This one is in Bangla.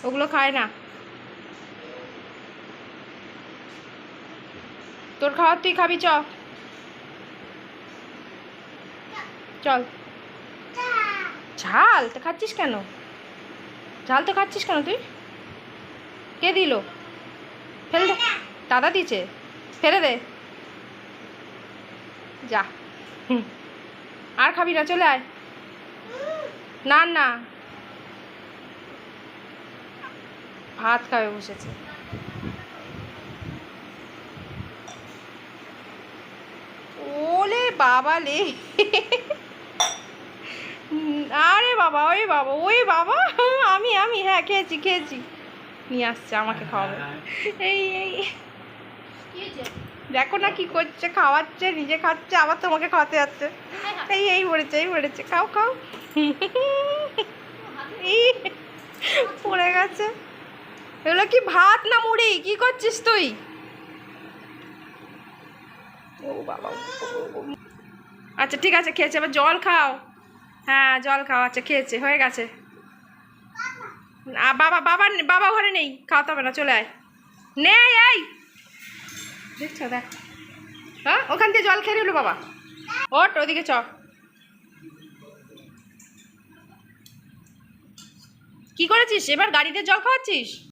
ওগুলো খায় না। তোর খাওয়ার তুই খাবি, চল। ঝাল তো খাচ্ছিস কেন? ঝাল তো খাচ্ছিস কেন তুই? কে দিল? ফেলে দে। দাদা দিয়েছে, ফেলে দে যা। আর খাবি না, চলে আয়। না না, ভাত খাবে বসেছে। ওলে বাবা লে। আরে বাবা, ওই বাবা, ওই বাবা। আমি হ্যাঁ খেয়েছি। নিয়ে আসছে, আমাকে খাওয়াবে। এই দেখো না কি করছে, খাওয়াচ্ছে, নিজে খাচ্ছে, আবার তোমাকে খাওয়াতে যাচ্ছে। এই পড়েছে, খাও। এই পড়ে গেছে। এগুলো কি ভাত না মুড়ি? কি করছিস তুই? ও বাবা। আচ্ছা ঠিক আছে, খেয়েছে, এবার জল খাও। হ্যাঁ জল খাও, আচ্ছা খেয়েছে, হয়ে গেছে। বাবা ঘরে নেই, খাওয়াতে হবে না, চলে আয়। নেই, এই দেখছো, দেখ। হ্যাঁ, ওখান থেকে জল খেয়ে নিল বাবা। ওট ওদিকে চ। কি করেছিস এবার? গাড়িতে জল খাওয়াচ্ছিস?